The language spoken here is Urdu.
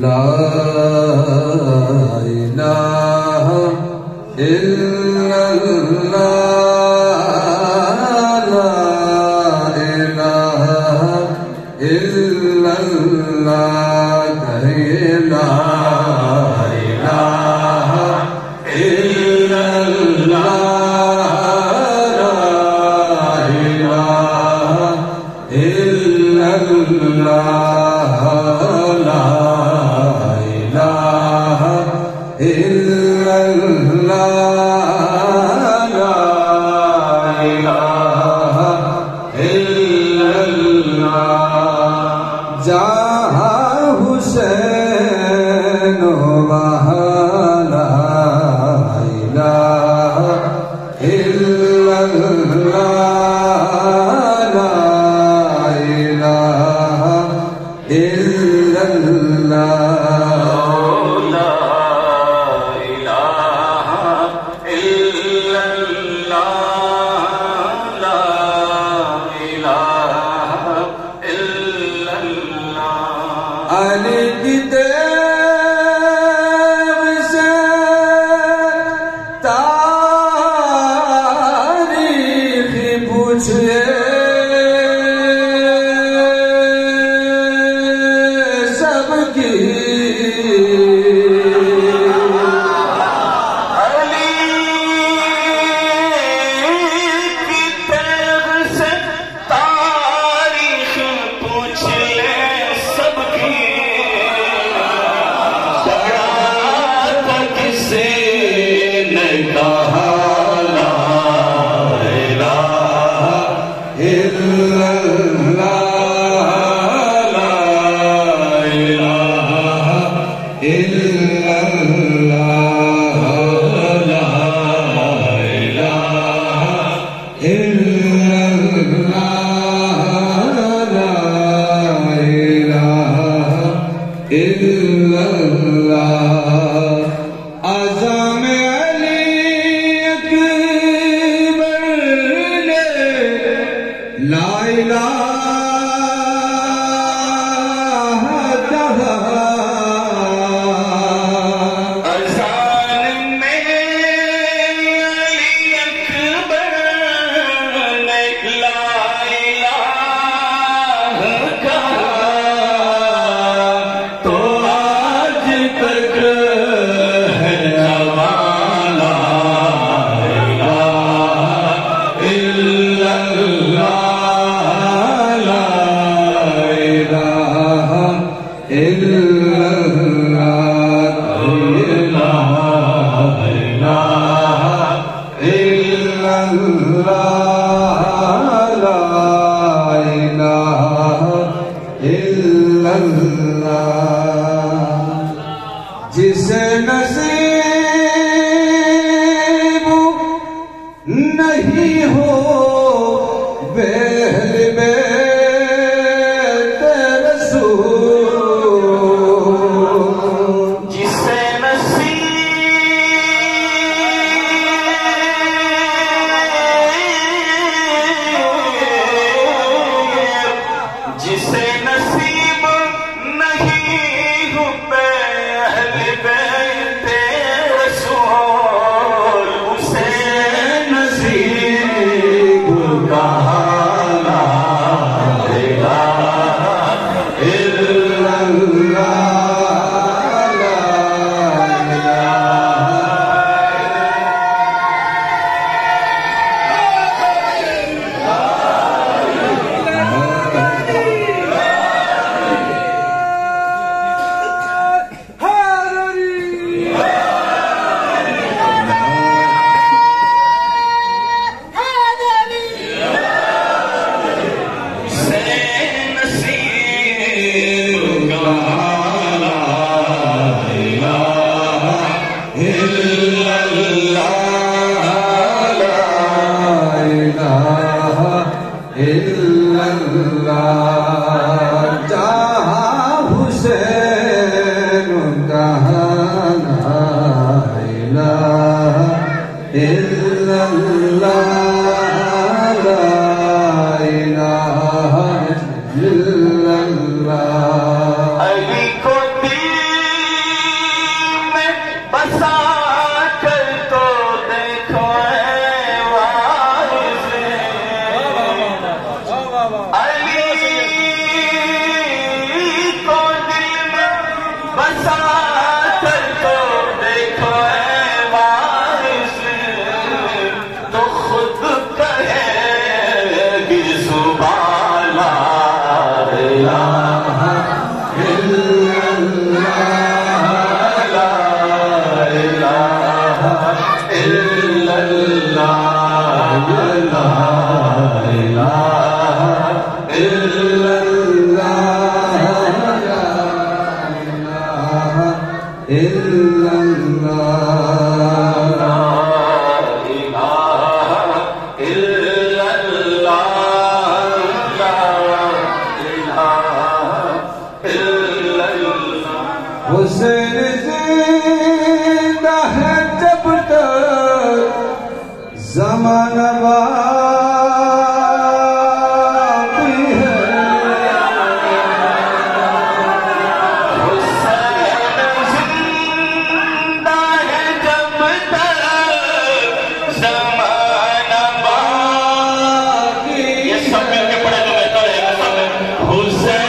لا الہ الا اللہ لا الہ الا اللہ کہیے لا الہ الا اللہ لا الہ الا اللہ لا الہ الا اللہ لا الہ الا اللہ جہاں حسین وہاں لا الہ الا اللہ لا الہ الا اللہ لا الہ الا اللہ لا الہ الا اللہ علی کی دیو سے تاریخ پوچھئے سب کی اعظم علی اکبر نے لا الہ کہا اذان میں علی اکبر نے لا الہ کہا تو آج تک جسے نصیب نہیں ہو بہل بیت رسول جسے نصیب نہیں ہو بہل بیت رسول اسے نصیب کہا لا الہ الا اللہ لا جہاں حسین کہاں لا الہ الا اللہ لا الہ الا اللہ علی کو دل خود کہے گی زبان لا الہ الا اللہ لا الہ الا اللہ لا الہ الا اللہ لا الہ الا حسین زندہ ہے جب تک زمانہ باقی ہے حسین زندہ ہے جب تک زمانہ باقی ہے یہ سب مل کے پڑھے تو بہتر ہے سب حسین